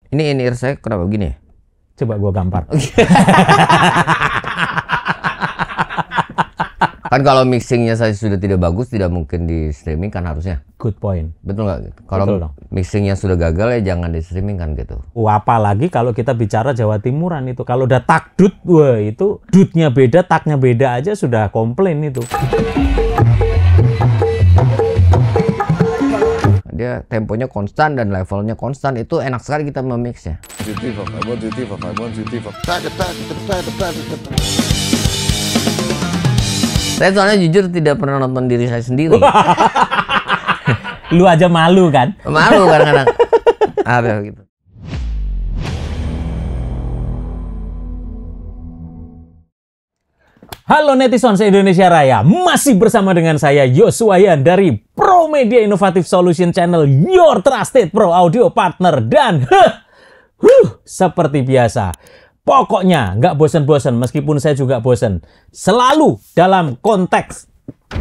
Ini in-ear saya kenapa begini ya? Coba gua gampar. Kan kalau mixingnya saya sudah tidak bagus, tidak mungkin di streaming kan harusnya. Good point. Betul nggak? Kalau mixingnya sudah gagal ya jangan di streaming kan gitu. Apalagi kalau kita bicara Jawa Timuran itu. Kalau udah takdut, wah itu dutnya beda, taknya beda aja sudah komplain itu. Dia temponya konstan dan levelnya konstan, itu enak sekali kita memixnya. Saya soalnya jujur tidak pernah nonton diri saya sendiri. Lu aja malu kan? Malu kadang-kadang. Ada gitu. Halo netizen se-Indonesia Raya, masih bersama dengan saya Yoswayan dari Pro Media Innovative Solution Channel, your trusted pro audio partner. Dan seperti biasa, pokoknya nggak bosan-bosan meskipun saya juga bosan. Selalu dalam konteks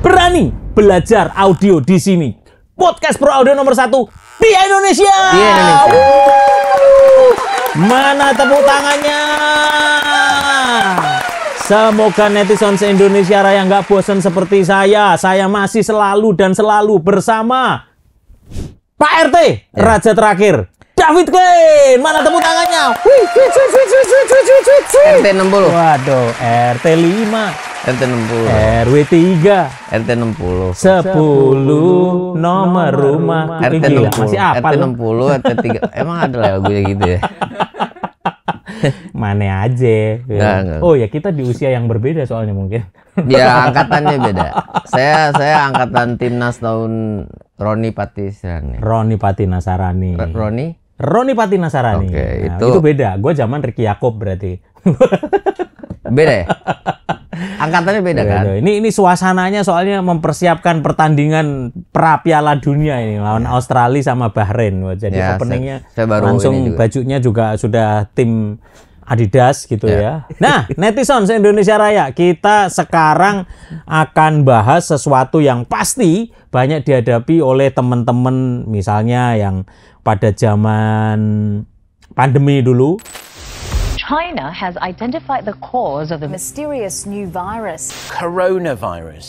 berani belajar audio di sini. Podcast Pro Audio nomor 1 di Indonesia. Di Indonesia. Mana tepuk tangannya? Semoga netizen se-Indonesia Raya nggak bosan seperti saya. Saya masih selalu dan selalu bersama Pak RT, Raja Terakhir, David Klein. Mana tepuk tangannya? RT 60. Waduh, RT 5. RT 60. RW 3. RT 60. 10 nomor rumah. RT Gila, 60. masih apa RT lu? 60, RT 3. Emang ada lagunya gitu ya? Mana aja. Enggak. Oh ya, kita di usia yang berbeda soalnya mungkin. Ya, angkatannya beda. Saya angkatan timnas tahun Roni Patisarani. Roni Patinasarani. Roni Patinasarani. Oke, Nah, itu itu beda. Gue zaman Ricky Yakob berarti. beda ya? Angkatannya beda kan? Ini suasananya soalnya mempersiapkan pertandingan pra Piala Dunia ini lawan Australia sama Bahrain. Jadi Ya, openingnya saya baru langsung ini juga. bajunya juga sudah tim Adidas gitu ya. Nah, netizen se-Indonesia Raya, kita sekarang akan bahas sesuatu yang pasti banyak dihadapi oleh teman-teman misalnya yang pada zaman pandemi dulu. China has identified the cause of the mysterious new virus. Coronavirus.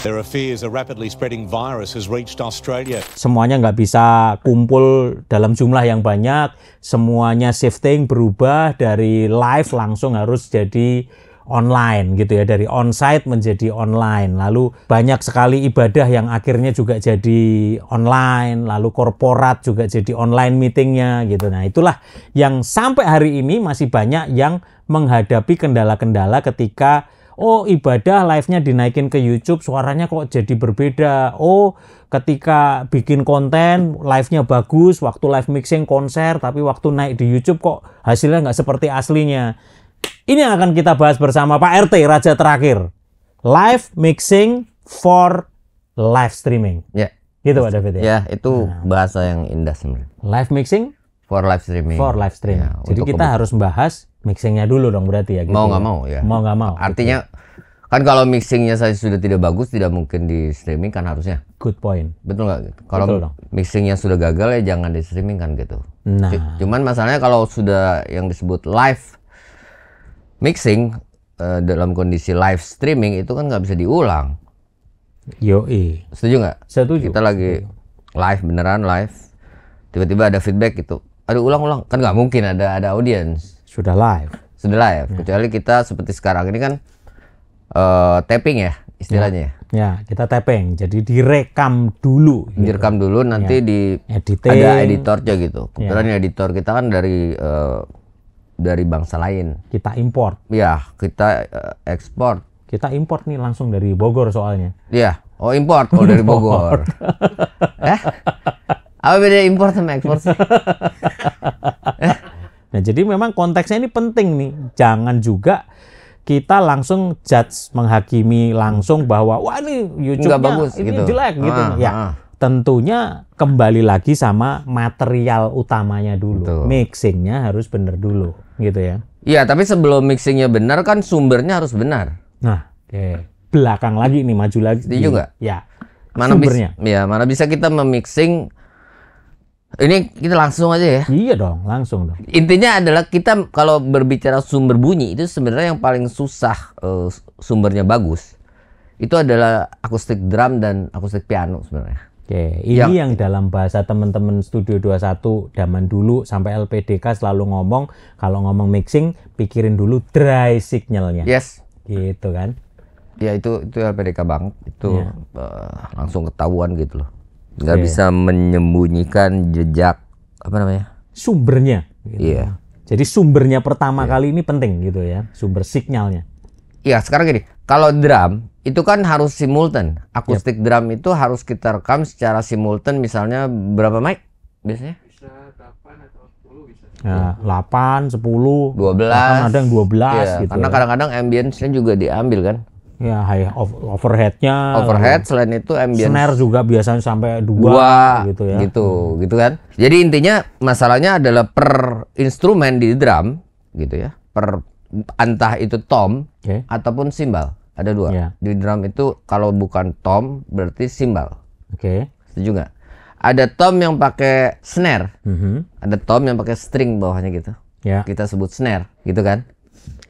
There are fears a rapidly spreading virus has reached Australia. Semuanya nggak bisa kumpul dalam jumlah yang banyak. Semuanya shifting, berubah dari live langsung harus jadi online gitu ya. Dari onsite menjadi online. Lalu banyak sekali ibadah yang akhirnya juga jadi online. Lalu korporat juga jadi online meetingnya gitu. Nah itulah yang sampai hari ini masih banyak yang menghadapi kendala-kendala ketika ibadah live-nya dinaikin ke YouTube, suaranya kok jadi berbeda. Ketika bikin konten, live-nya bagus, waktu live mixing konser, tapi waktu naik di YouTube kok hasilnya nggak seperti aslinya. Ini yang akan kita bahas bersama Pak RT, Raja Terakhir. Live mixing for live streaming. Ya. Gitu Pak David ya? Ya, itu bahasa yang indah sebenarnya. Live mixing For live streaming. for live streaming. Ya, Jadi untuk kita harus bahas mixingnya dulu dong berarti ya? Gitu mau ya? nggak mau ya. Mau nggak mau. Artinya kan kalau mixingnya saya sudah tidak bagus, tidak mungkin di streaming kan harusnya. Good point. Betul nggak? Gitu? Kalau Betul dong. mixingnya sudah gagal ya jangan di streaming kan gitu. Nah, Cuman masalahnya kalau sudah yang disebut live mixing dalam kondisi live streaming itu kan nggak bisa diulang. yoi. Setuju nggak? Setuju. Kita lagi live, beneran live, tiba-tiba ada feedback gitu. Aduh, ulang-ulang. Kan nggak mungkin ada audience. Sudah live. Sudah live. Kecuali kita seperti sekarang ini kan tapping ya istilahnya. Ya, kita tapping. Jadi direkam dulu. Gitu. Direkam dulu nanti di Editing. ada editornya gitu. Kebetulan editor kita kan dari bangsa lain. Kita import. Ya, kita ekspor. Kita import nih langsung dari Bogor soalnya. Iya, import kalau dari Bogor. Apa beda import sama ekspor sih? Nah, jadi memang konteksnya ini penting nih. Jangan juga kita langsung judge, menghakimi langsung bahwa wah ini YouTube-nya nggak bagus, ini gitu. jelek gitu. Tentunya kembali lagi sama material utamanya dulu. Betul. Mixingnya harus bener dulu gitu ya. Iya, tapi sebelum mixingnya benar kan sumbernya harus benar. Nah, belakang lagi nih, maju lagi. Setuju nggak? Ya. Mana sumbernya. Mana bisa kita memixing Ini kita langsung aja ya. Iya dong, langsung dong. Intinya adalah kita kalau berbicara sumber bunyi itu sebenarnya yang paling susah sumbernya bagus. Itu adalah akustik drum dan akustik piano sebenarnya. Oke, ini yang dalam bahasa teman-teman Studio 21 zaman dulu sampai LPDK selalu ngomong, kalau ngomong mixing pikirin dulu dry signalnya. Yes. Gitu kan. Ya itu LPDK banget. Itu Iya. langsung ketahuan gitu loh. Nggak bisa menyembunyikan jejak apa namanya? Sumbernya. Gitu. Iya. Jadi sumbernya pertama kali ini penting gitu ya, sumber signalnya. Iya, sekarang gini, kalau drum itu kan harus simultan. Akustik drum itu harus kita rekam secara simultan, misalnya berapa mic biasanya? Ya, 8, 10, 12. bahkan ada yang 12 Iya, gitu. karena ya. kadang-kadang ambience-nya juga diambil kan. Ya, overhead-nya, Overhead selain itu ambience snare juga biasanya sampai 2 gitu ya. gitu kan. Jadi intinya masalahnya adalah per instrumen di drum gitu ya. Per entah itu tom Oke. ataupun cymbal. Ada 2. Iya. Di drum itu kalau bukan tom berarti cymbal. Oke. Setuju nggak? Ada tom yang pakai snare, Mhm. ada tom yang pakai string bawahnya gitu. Ya. Kita sebut snare, gitu kan?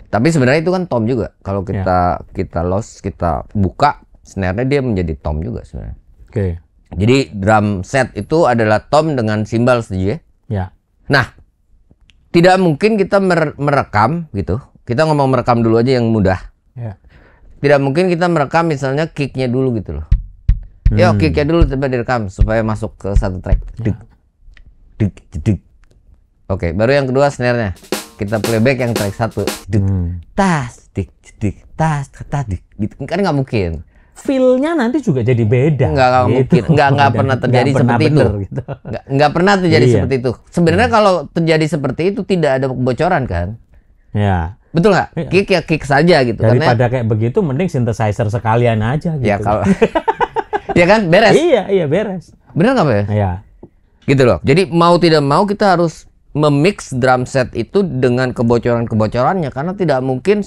Tapi sebenarnya itu kan tom juga. Kalau kita loss, kita buka snare-nya dia menjadi tom juga sebenarnya. Oke. Jadi drum set itu adalah tom dengan cymbal, setuju ya? Ya. Nah, tidak mungkin kita merekam gitu. Kita ngomong merekam dulu aja yang mudah. Ya. Tidak mungkin kita merekam misalnya kicknya dulu gitu loh. Yuk kicknya dulu coba direkam supaya masuk ke satu track. Duk, duk, duk. Oke, baru yang kedua snare-nya. Kita playback yang track 1. Duk, tas, dik, dik, tas, dik. Gitu. Kan nggak mungkin. Feel-nya nanti juga jadi beda. Nggak mungkin. Nggak pernah terjadi Nggak pernah seperti itu. bener, gitu. Nggak pernah terjadi Iya. seperti itu. Sebenarnya kalau terjadi seperti itu tidak ada kebocoran kan? Ya. Betul nggak? Iya. Kick ya kick saja gitu. Daripada kayak begitu mending synthesizer sekalian aja gitu. Ya kalau ya kan beres. Iya beres. Bener nggak Pak ya? Ya. Gitu loh. Jadi mau tidak mau kita harus memix drum set itu dengan kebocoran-kebocorannya karena tidak mungkin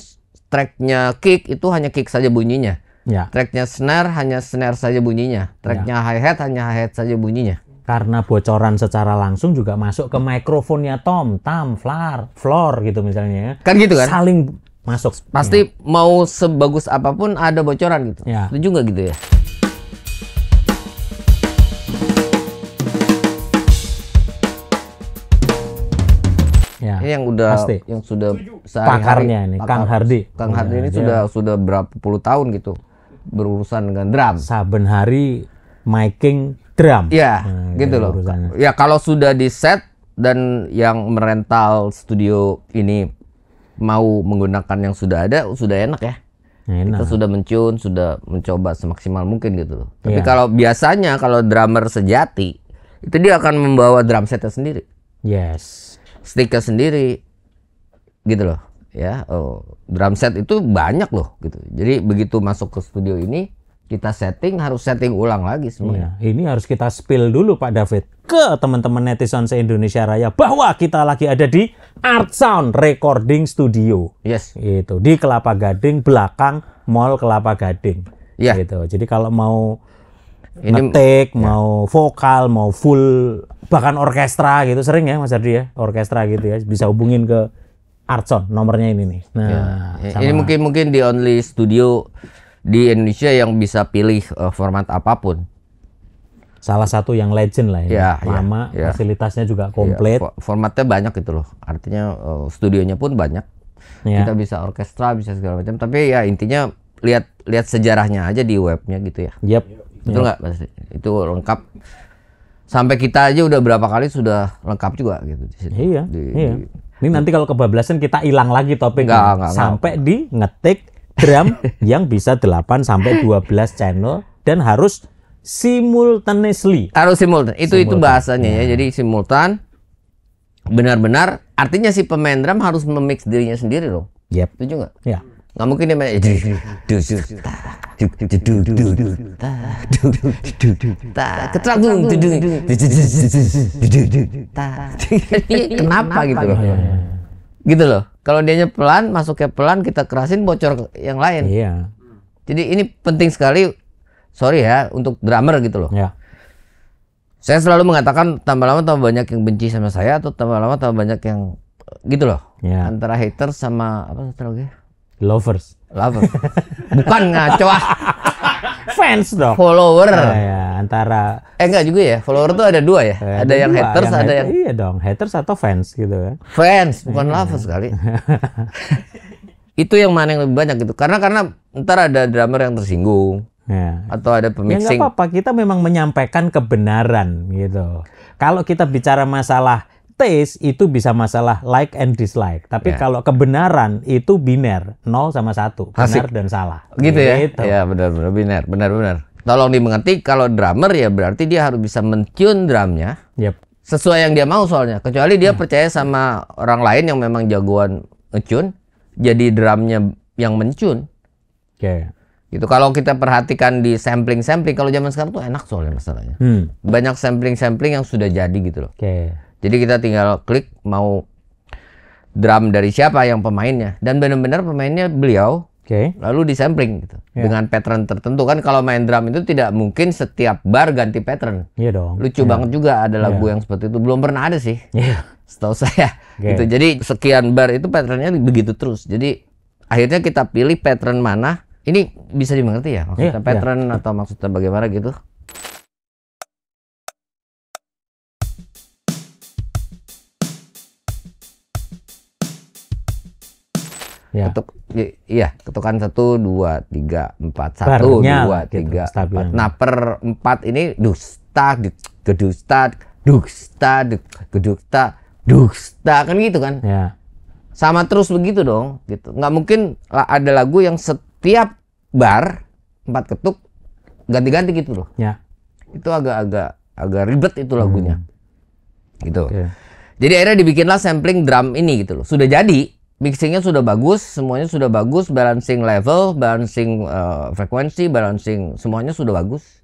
tracknya kick itu hanya kick saja bunyinya. Ya. Tracknya snare hanya snare saja bunyinya. Tracknya hi-hat hanya hi-hat saja bunyinya. Karena bocoran secara langsung juga masuk ke mikrofonnya tom, tam, floor gitu misalnya ya. Kan gitu kan? Saling masuk. Pasti mau sebagus apapun ada bocoran gitu. Ya. Setuju nggak gitu ya? Ya. Ini yang udah Pasti. yang sudah sehari-hari Pakarnya ini, Kang Hardi. Kang Hardi ini Iya, sudah berapa puluh tahun gitu berurusan dengan drum. Saben hari miking drum. Iya, Nah, gitu loh. urusannya. Ya kalau sudah di set dan yang merental studio ini mau menggunakan yang sudah ada, sudah enak ya. Enak. Kita sudah mencun, sudah mencoba semaksimal mungkin gitu loh. Tapi Iya. kalau biasanya kalau drummer sejati itu dia akan membawa drum setnya sendiri, Yes. sticknya sendiri, gitu loh. Ya, drum set itu banyak loh gitu. Jadi begitu masuk ke studio ini kita harus setting ulang lagi semuanya. Iya, ini harus kita spill dulu Pak David ke teman-teman netizen se-Indonesia Raya bahwa kita lagi ada di Art Sound Recording Studio. Yes. Itu di Kelapa Gading belakang Mall Kelapa Gading. Iya. Gitu. Jadi kalau mau Ini- ngetik, mau vokal, mau full bahkan orkestra gitu sering ya Mas Ardi ya, orkestra gitu ya, bisa hubungin ke Art Sound nomornya ini nih. Nah, Ini mungkin di only studio di Indonesia yang bisa pilih format apapun. salah satu yang legend lah ini. Iya, iya, Lama, iya. fasilitasnya juga Ya, komplit. formatnya banyak gitu loh. Artinya studionya pun banyak. Ya. Kita bisa orkestra, bisa segala macam. Tapi ya intinya lihat sejarahnya aja di webnya gitu ya. Yep. Betul nggak? Pasti. Itu lengkap. Sampai kita aja udah berapa kali sudah lengkap juga gitu di situ. Iya, Di- iya. Ini nanti kalau kebablasan kita hilang lagi topiknya. Nggak. Sampai di ngetik drum yang bisa 8 sampai 12 channel dan harus simultaneously. Harus simultan. Itu Simultan. bahasanya ya. Jadi simultan benar-benar artinya si pemain drum harus memix dirinya sendiri loh. Yep. Setuju nggak? Ya. Nggak mungkin dia main kenapa gitu loh. Gitu loh. Kalau dianya pelan, masuknya pelan, kita kerasin bocor yang lain. Iya. Jadi ini penting sekali. Sorry ya untuk drummer gitu loh. Ya. Saya selalu mengatakan tambah lama tambah banyak yang benci sama saya atau tambah lama tambah banyak yang gitu loh. Ya. Antara haters sama apa satu lagi? Lovers. Lover. Bukan, ngaco ah. Fans dong. Follower. Ya, antara Enggak juga ya. Follower tuh ada dua ya. Ada yang dua, haters, ada yang iya dong, haters atau fans gitu kan. fans, bukan lovers kali. Itu yang mana yang lebih banyak gitu. Karena ntar ada drummer yang tersinggung. Ya. Atau ada Ya nggak pemixing. apa-apa, kita memang menyampaikan kebenaran gitu. Kalau kita bicara masalah taste itu bisa masalah like and dislike. Tapi Ya. kalau kebenaran itu biner, 0 sama 1, benar Asik. dan salah. Gitu ya. Gitu. Ya benar. Tolong dimengerti kalau drummer ya berarti dia harus bisa men-tune drumnya Yep. sesuai yang dia mau soalnya. Kecuali dia percaya sama orang lain yang memang jagoan nge-tune, jadi drumnya yang men-tune. Oke. Gitu. Kalau kita perhatikan di sampling, kalau zaman sekarang tuh enak soalnya masalahnya. Banyak sampling yang sudah jadi gitu loh. Oke. Jadi kita tinggal klik mau drum dari siapa yang pemainnya dan benar-benar pemainnya beliau, Oke. lalu disampling gitu Ya. dengan pattern tertentu kan. Kalau main drum itu tidak mungkin setiap bar ganti pattern. Iya dong. Lucu Iya. banget juga ada lagu Ya. yang seperti itu, belum pernah ada sih Iya. setahu saya. Oke. Gitu. Jadi sekian bar itu patternnya begitu terus. Jadi akhirnya kita pilih pattern mana. Ini bisa dimengerti ya maksudnya Iya, pattern atau maksudnya bagaimana gitu. Ya. Iya, ketukan 1, 2, 3, 4, 1, Barnya 2, lah gitu, 3, 4. stabilan. Nah, per 4 ini dusta, gedusta, dusta, kan gitu kan. Ya. Sama terus begitu dong, gitu. Nggak mungkin ada lagu yang setiap bar 4 ketuk ganti-ganti gitu loh. Ya. Itu agak ribet itu lagunya. Gitu. Oke. Jadi akhirnya dibikinlah sampling drum ini gitu loh. Sudah jadi, mixingnya sudah bagus, semuanya sudah bagus, balancing level, balancing frekuensi, balancing semuanya sudah bagus.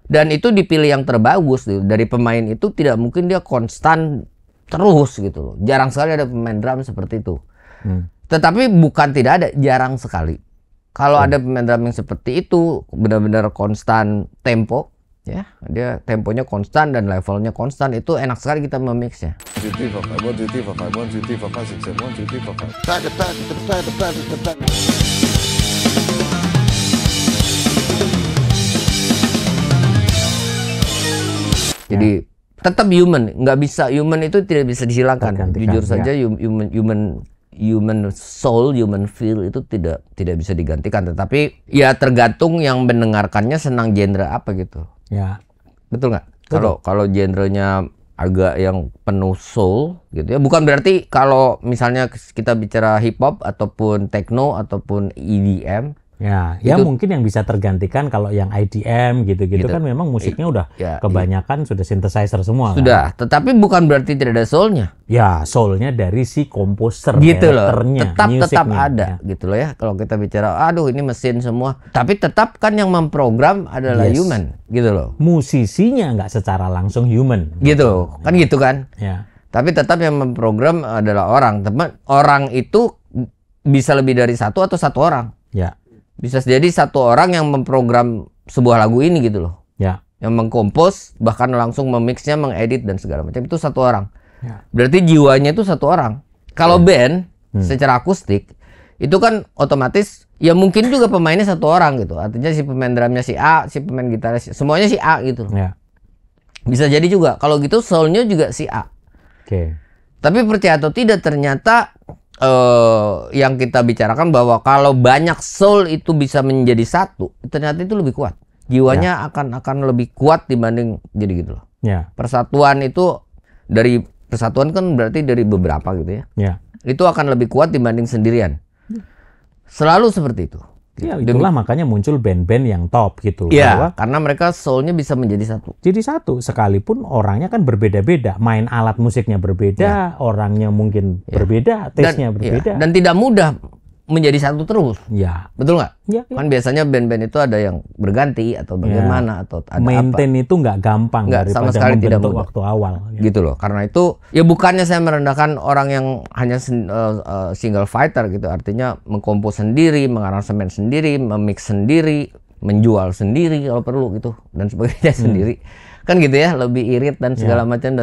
Dan itu dipilih yang terbagus gitu. Dari pemain itu tidak mungkin dia konstan terus gitu loh. Jarang sekali ada pemain drum seperti itu. Tetapi bukan tidak ada, jarang sekali. Kalau ada pemain drum yang seperti itu benar-benar konstan tempo, ya, dia temponya konstan dan levelnya konstan, itu enak sekali kita memixnya. 1, 2, 3, 4, 5, 1, 2, 3, 4, 5, 1, 2, 3, 4, 5, 6, 7, 1, 2, 3, 4, 5. Jadi tetap human, nggak bisa, human itu tidak bisa dihilangkan. Tergantikan, Jujur saja ya. human soul, human feel itu tidak bisa digantikan. Tetapi ya tergantung yang mendengarkannya senang genre apa gitu. Ya. Betul nggak? Kalau genrenya agak yang penuh soul gitu ya, bukan berarti kalau misalnya kita bicara hip hop ataupun techno ataupun EDM. Ya, Itu- mungkin yang bisa tergantikan kalau yang IDM gitu-gitu Gitu. kan memang musiknya udah Ya, kebanyakan sudah synthesizer semua. Kan? Sudah, tetapi bukan berarti tidak ada soulnya. Ya, soulnya dari si komposer, Gitu loh, directornya, tetap musiknya, ada ya. gitu loh ya. Kalau kita bicara aduh ini mesin semua, tapi tetap kan yang memprogram adalah Yes. human gitu loh. Musisinya nggak secara langsung human. Gitu kan. Ya. Tapi tetap yang memprogram adalah orang. Teman, orang itu bisa lebih dari satu atau satu orang. Ya. Bisa jadi satu orang yang memprogram sebuah lagu ini gitu loh. Ya. Yang mengkompos, bahkan langsung memixnya, mengedit dan segala macam, itu satu orang. Ya. Berarti jiwanya itu satu orang. Kalau band secara akustik itu kan otomatis ya mungkin juga pemainnya satu orang gitu. Artinya si pemain drumnya si A, si pemain gitarnya semuanya si A gitu. Ya. Bisa jadi juga. Kalau gitu soulnya juga si A. Oke. Tapi percaya atau tidak ternyata yang kita bicarakan bahwa kalau banyak soul itu bisa menjadi satu, ternyata itu lebih kuat. Jiwanya akan lebih kuat dibanding jadi gitu loh. Ya. Persatuan itu dari persatuan kan berarti dari beberapa gitu ya. Ya. Itu akan lebih kuat dibanding sendirian. Selalu seperti itu. Ya, itulah makanya muncul band-band yang top gitu. Bahwa Iya, karena mereka soulnya bisa menjadi satu. jadi satu, sekalipun orangnya kan berbeda-beda, main alat musiknya berbeda, orangnya mungkin berbeda, taste-nya berbeda. Dan tidak mudah menjadi satu terus. Ya. Betul nggak? Ya, Kan biasanya band-band itu ada yang berganti atau bagaimana atau ada apa. maintain itu nggak gampang Nggak, sama daripada sekali tidak membentuk mudah. waktu awal. Ya. Gitu loh. Karena itu ya bukannya saya merendahkan orang yang hanya single fighter gitu. Artinya mengkompos sendiri, mengaransemen sendiri, memix sendiri, menjual sendiri kalau perlu gitu dan sebagainya sendiri. Kan gitu ya, lebih irit dan segala macam,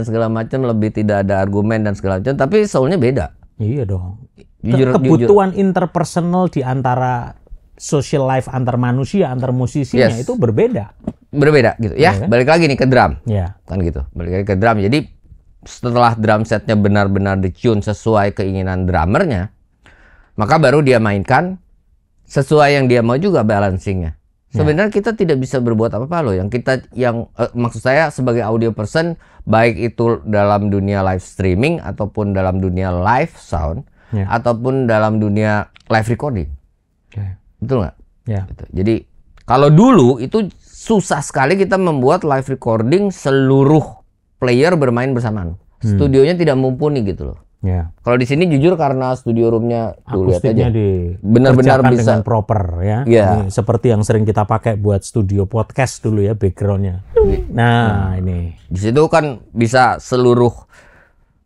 lebih tidak ada argumen dan segala macam, tapi soulnya beda. Iya dong. Jujur, Kebutuhan interpersonal di antara social life antar manusia, antar musisinya itu berbeda. Berbeda gitu ya. Iya kan? Balik lagi nih ke drum. Ya. Kan gitu. Balik lagi ke drum. Jadi setelah drum setnya benar-benar di-tune sesuai keinginan drummernya, maka baru dia mainkan sesuai yang dia mau juga balancingnya. Sebenarnya kita tidak bisa berbuat apa-apa loh. Maksud saya sebagai audio person, baik itu dalam dunia live streaming ataupun dalam dunia live sound ataupun dalam dunia live recording. Betul nggak? Gitu. Jadi kalau dulu itu susah sekali kita membuat live recording seluruh player bermain bersamaan. Studionya tidak mumpuni gitu loh. Kalau di sini jujur karena studio roomnya tuh lihat aja, benar-benar bisa dengan proper ya. Ini seperti yang sering kita pakai buat studio podcast dulu ya, backgroundnya. Nah ini di situ kan bisa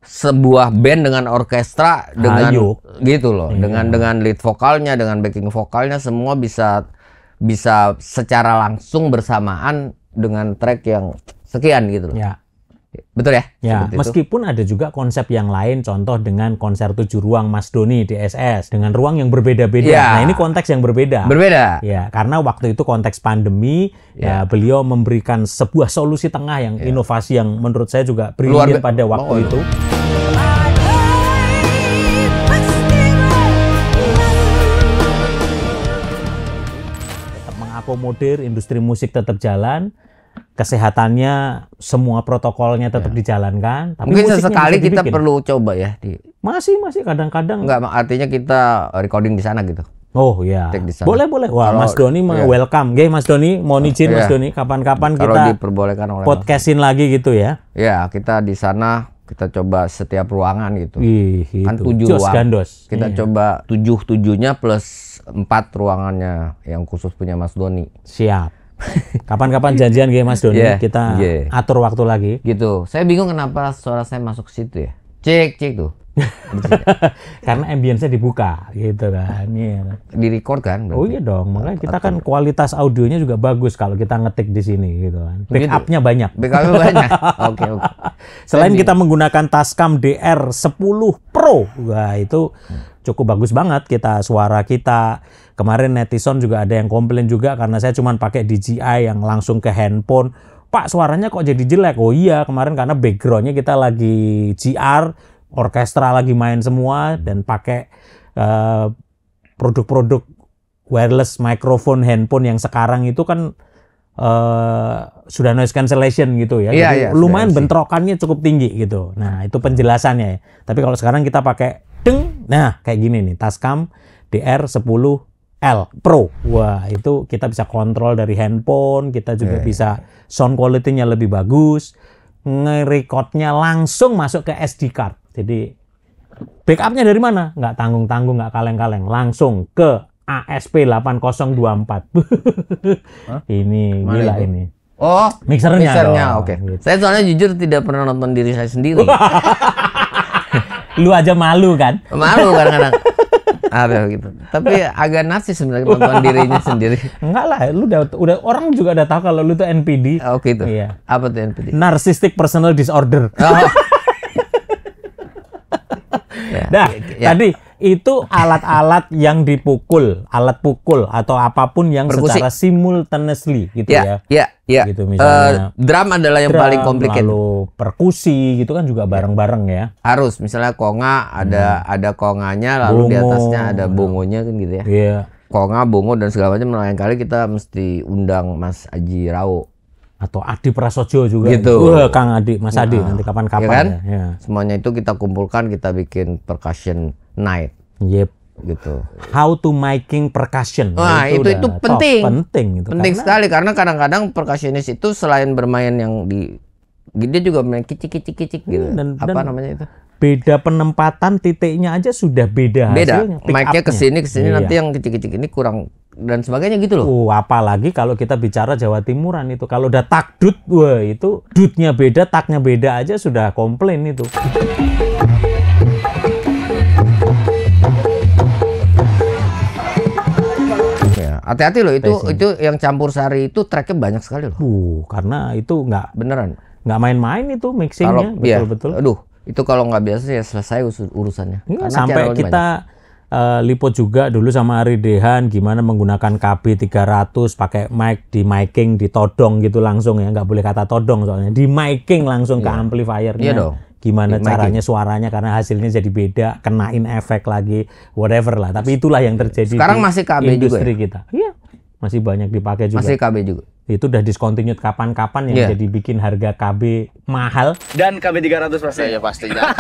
sebuah band dengan orkestra dengan gitu loh, dengan lead vokalnya, dengan backing vokalnya, semua bisa secara langsung bersamaan dengan track yang sekian gitu loh. Betul ya? Ya, meskipun ada juga konsep yang lain, contoh dengan konser 7 ruang Mas Doni di SS dengan ruang yang berbeda-beda. Nah, ini konteks yang berbeda. Berbeda. Ya, karena waktu itu konteks pandemi, beliau memberikan sebuah solusi tengah yang inovasi yang menurut saya juga brilian pada waktu itu. Tetap mengakomodir industri musik tetap jalan. Kesehatannya semua protokolnya tetap dijalankan. Tapi mungkin sesekali kita perlu coba ya masih kadang-kadang. Enggak, artinya kita recording di sana gitu. Oh iya. Boleh. Wah, Mas Doni welcome. Nggih, Mas Doni, mohon izin Mas Doni, kapan-kapan kita diperbolehkan oleh podcastin lagi gitu ya. Ya, kita di sana kita coba setiap ruangan gitu. Kan 7 ruangan. Gandos. Kita coba 7-7-nya plus 4 ruangannya yang khusus punya Mas Doni. Siap. Kapan-kapan janjian nggih Mas Doni, kita atur waktu lagi. Gitu. Saya bingung kenapa suara saya masuk situ ya. Cek tuh. Karena ambience-nya dibuka gitu kan. Di record kan? Berarti. Oh iya dong, makanya kita kan kualitas audionya juga bagus kalau kita ngetik di sini gitu kan. Backup-nya banyak. Backup-nya banyak. Oke. Selain kita menggunakan Tascam DR10 Pro, wah itu cukup bagus banget suara kita. Kemarin netizen juga ada yang komplain juga karena saya cuma pakai DJI yang langsung ke handphone. Pak, suaranya kok jadi jelek? Oh iya, kemarin karena backgroundnya kita lagi GR, orkestra lagi main semua dan pakai produk-produk wireless microphone handphone yang sekarang itu kan sudah noise cancellation gitu ya. Jadi lumayan bentrokannya cukup tinggi gitu. Nah, itu penjelasannya ya. Tapi kalau sekarang kita pakai nah kayak gini nih, Tascam DR10L Pro. Wah, itu kita bisa kontrol dari handphone, kita juga bisa sound quality-nya lebih bagus, nge-recordnya langsung masuk ke SD card. Jadi backup-nya dari mana? Nggak tanggung-tanggung, nggak kaleng-kaleng, langsung ke ASP8024. Ini gila ini. Oh, mixernya. Oke. Gitu. Saya soalnya jujur tidak pernah nonton diri saya sendiri. Lu aja malu kan? Malu kadang-kadang. Ada gitu. Tapi agak narsis sebenarnya nonton dirinya sendiri. Enggak lah, lu udah orang juga udah tahu kalau lu tuh NPD. Oke itu. Iya. Apa tuh NPD? Narcissistic Personal Disorder. Oh. Tadi itu alat-alat yang dipukul, alat pukul atau apapun yang perkusi secara simultaneously gitu ya. Iya. Gitu misalnya. Drum adalah yang paling complicated. Lalu perkusi gitu kan juga bareng-bareng ya. Harus misalnya konga ada konganya, lalu di atasnya ada bongonya kan gitu ya. Iya. Konga, bongo dan segala macam. Lain kali kita mesti undang Mas Aji Rao. Atau Adi Prasojo juga. Gitu. Kang Adi, Mas Adi nanti kapan-kapan ya kan? Ya. Semuanya itu kita kumpulkan, kita bikin percussion night. Yep. Gitu. How to making percussion. Wah, itu penting. Penting sekali karena kadang-kadang percussionis itu selain bermain yang dia juga main kicik-kicik gitu. Apa namanya itu? Beda penempatan titiknya aja sudah beda hasilnya. Mic-nya kesini nanti yang kicik-kicik ini kurang dan sebagainya gitu loh. Apalagi kalau kita bicara Jawa Timuran itu kalau udah takdut, wah itu dutnya beda, taknya beda aja sudah komplain itu. hati-hati loh Pacing. itu yang campur sari itu tracknya banyak sekali loh. Karena itu Beneran. nggak main-main itu Kalau mixingnya, iya, betul-betul. aduh, itu kalau nggak biasa ya selesai urusannya. Enggak, Karena sampai channelnya kita liput juga dulu sama Ari Dehan gimana menggunakan KB 300 pakai mic, di miking, ditodong gitu langsung ya, nggak boleh kata todong soalnya, di miking langsung ke amplifiernya. Iya dong. Gimana Di caranya suaranya karena hasilnya jadi beda, kenain efek lagi, whatever lah. Tapi itulah yang terjadi Sekarang di masih KB juga industri ya? kita. Iya, masih banyak dipakai juga. Masih KB juga. Itu udah discontinued kapan-kapan yang Iya. jadi bikin harga KB mahal. Dan KB 300 pasti. Ya pastinya.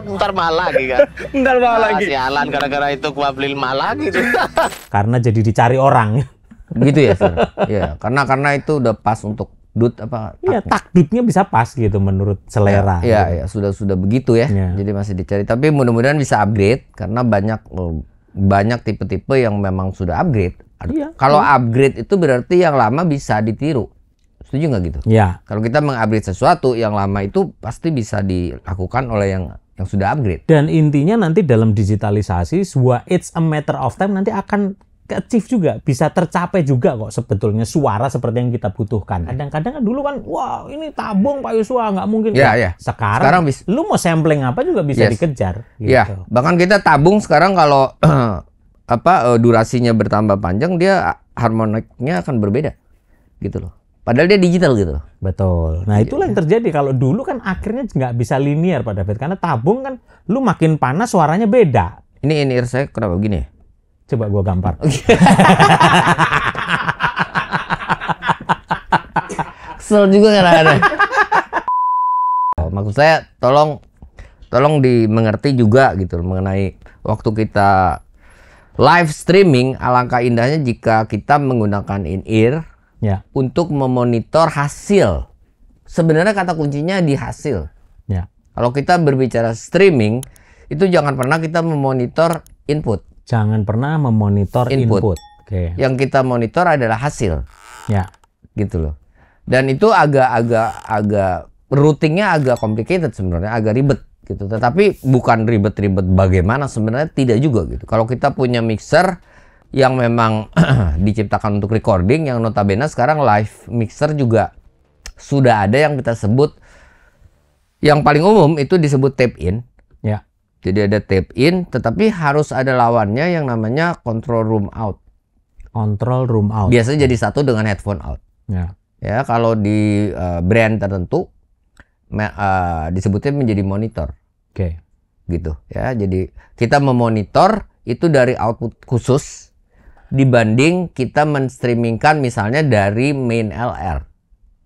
Ntar mahal lagi kan. Ntar mahal lagi. Sialan gara-gara itu gua beli mahal lagi tuh. Karena jadi dicari orang. Gitu ya, Sir? Iya, karena itu udah pas untuk Iya, takdutnya bisa pas gitu menurut selera. Iya, gitu. ya sudah begitu ya. Iya. Jadi masih dicari. Tapi mudah-mudahan bisa upgrade karena banyak tipe-tipe yang memang sudah upgrade. Iya. Kalau upgrade itu berarti yang lama bisa ditiru. Setuju nggak gitu? Ya, Kalau kita mengupgrade sesuatu yang lama itu pasti bisa dilakukan oleh yang sudah upgrade. dan intinya nanti dalam digitalisasi, it's a matter of time, nanti akan achieve juga, bisa tercapai juga kok sebetulnya suara seperti yang kita butuhkan. Kadang-kadang kan dulu kan, wah ini tabung Pak Yuswa nggak mungkin. Iya, Ya, iya. Sekarang bisa. lu mau sampling apa juga bisa Yes. dikejar. Gitu. Ya, bahkan kita tabung sekarang kalau durasinya bertambah panjang dia harmoniknya akan berbeda. Gitu loh. Padahal dia digital gitu loh. Betul. Nah itulah yang terjadi. Kalau dulu kan akhirnya nggak bisa linear Pak David, karena tabung kan lu makin panas suaranya beda. Ini in-ear saya kenapa begini ya? Coba gua gampar. Kesel juga kadang-kadang. Maksud saya tolong dimengerti juga gitu mengenai waktu kita live streaming, alangkah indahnya jika kita menggunakan in-ear Ya, untuk memonitor hasil. Sebenarnya kata kuncinya di hasil. ya. Kalau kita berbicara streaming, itu jangan pernah kita memonitor input. Jangan pernah memonitor Input. input. Oke. Yang kita monitor adalah hasil. Ya. Gitu loh. Dan itu agak routingnya agak complicated sebenarnya, agak ribet gitu. Tetapi bukan ribet-ribet bagaimana, sebenarnya tidak juga gitu. Kalau kita punya mixer yang memang diciptakan untuk recording, yang notabene sekarang live mixer juga sudah ada yang kita sebut, yang paling umum itu disebut tape in. Ya. Jadi ada tape in, tetapi harus ada lawannya yang namanya control room out. Control room out. Biasanya jadi satu dengan headphone out. Ya. Ya, kalau di brand tertentu disebutnya menjadi monitor, Oke. gitu ya. Jadi kita memonitor itu dari output khusus dibanding kita menstreamingkan misalnya dari main LR,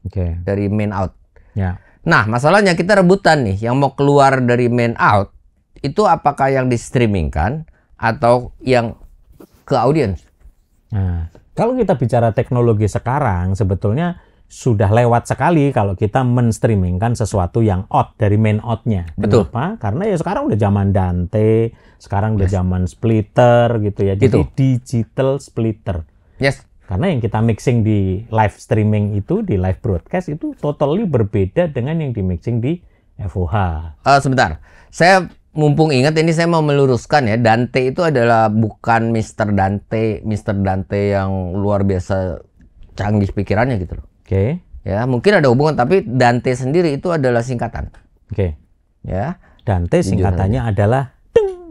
Oke. dari main out. Ya. Nah, masalahnya kita rebutan nih, yang mau keluar dari main out itu apakah yang di-streamingkan atau yang ke audience? Nah, kalau kita bicara teknologi sekarang, sebetulnya sudah lewat sekali kalau kita menstreamingkan sesuatu yang out dari main outnya. Betul. Kenapa? Karena ya sekarang udah zaman Dante, sekarang udah zaman splitter gitu ya. Jadi Gitu. digital splitter. Yes. Karena yang kita mixing di live streaming itu, di live broadcast itu totally berbeda dengan yang di mixing di FOH. Sebentar, saya mumpung ingat ini saya mau meluruskan ya, Dante itu adalah bukan Mr. Dante yang luar biasa canggih pikirannya gitu loh. Oke. Ya, mungkin ada hubungan, tapi Dante sendiri itu adalah singkatan. Oke. Ya. Dante singkatannya adalah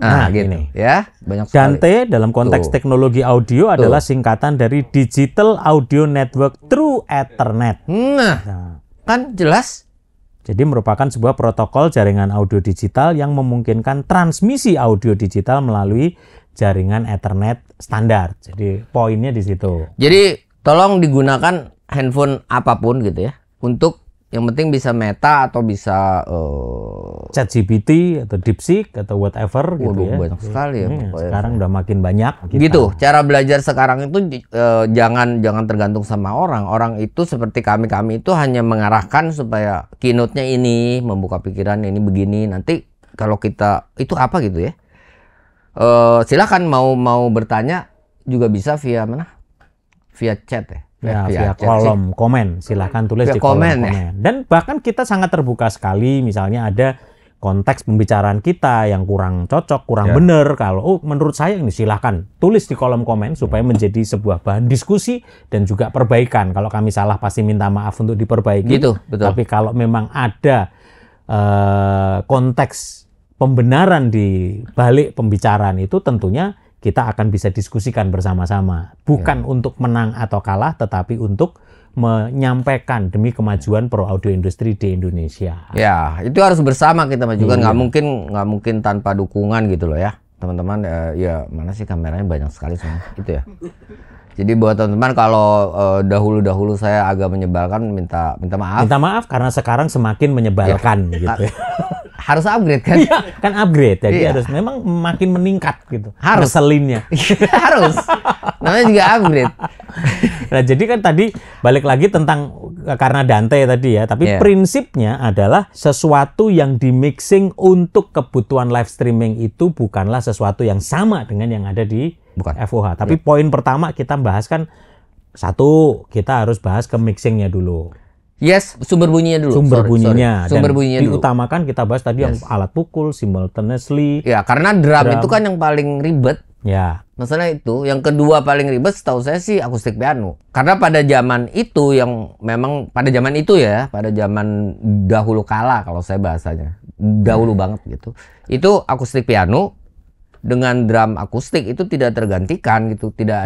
Nah, gitu. ini. Ya, banyak sekali. Dante dalam konteks Tuh. teknologi audio adalah singkatan dari Digital Audio Network Through Ethernet. Nah, Nah, kan jelas. jadi merupakan sebuah protokol jaringan audio digital yang memungkinkan transmisi audio digital melalui jaringan Ethernet standar. Jadi poinnya di situ. Jadi tolong digunakan handphone apapun gitu ya, untuk yang penting bisa Meta atau bisa ChatGPT atau DeepSeek atau whatever gitu waduh, ya. banyak sekali ya Iya, pokoknya. sekarang udah makin banyak. Gitu. Cara belajar sekarang itu jangan tergantung sama orang. Orang itu seperti kami itu hanya mengarahkan supaya keynote-nya ini, membuka pikiran ini begini. Nanti kalau kita itu apa gitu ya. Silakan mau bertanya juga bisa via mana? Via chat ya. Ya, via chat sih. kolom komen, silahkan tulis Via di kolom komen, komen. ya. Dan bahkan kita sangat terbuka sekali, misalnya ada konteks pembicaraan kita yang kurang cocok, kurang bener, kalau menurut saya ini silahkan tulis di kolom komen supaya menjadi sebuah bahan diskusi dan juga perbaikan. Kalau kami salah pasti minta maaf untuk diperbaiki. Gitu, betul. Tapi kalau memang ada konteks pembenaran di balik pembicaraan itu, tentunya kita akan bisa diskusikan bersama-sama. Bukan untuk menang atau kalah, tetapi untuk menyampaikan demi kemajuan pro audio industri di Indonesia. Ya, itu harus bersama kita majukan. Nggak mungkin tanpa dukungan gitu loh ya, teman-teman. Ya mana sih kameranya banyak sekali semua itu ya. Jadi buat teman-teman kalau dahulu saya agak menyebalkan, minta maaf. Minta maaf karena sekarang semakin menyebalkan gitu. Harus upgrade kan? Iya, kan upgrade. Jadi harus memang makin meningkat gitu. Harus. Ngeselinnya. Harus. Namanya juga upgrade. Nah, jadi kan tadi balik lagi tentang karena Dante tadi ya, tapi prinsipnya adalah sesuatu yang di-mixing untuk kebutuhan live streaming itu bukanlah sesuatu yang sama dengan yang ada di FOH. Tapi poin pertama kita bahas kan, satu, kita harus bahas ke mixingnya dulu. Yes, sumber bunyinya dulu. Sumber bunyinya. Sumber bunyinya dulu. Diutamakan kita bahas tadi yang alat pukul, simultaneously. Ya, karena drum itu kan yang paling ribet. Ya. Masalah itu. Yang kedua paling ribet setahu saya sih akustik piano. Karena pada zaman itu yang memang pada zaman itu ya, pada zaman dahulu kala kalau saya bahasanya. Dahulu banget gitu. Itu akustik piano dengan drum akustik itu tidak tergantikan gitu. Tidak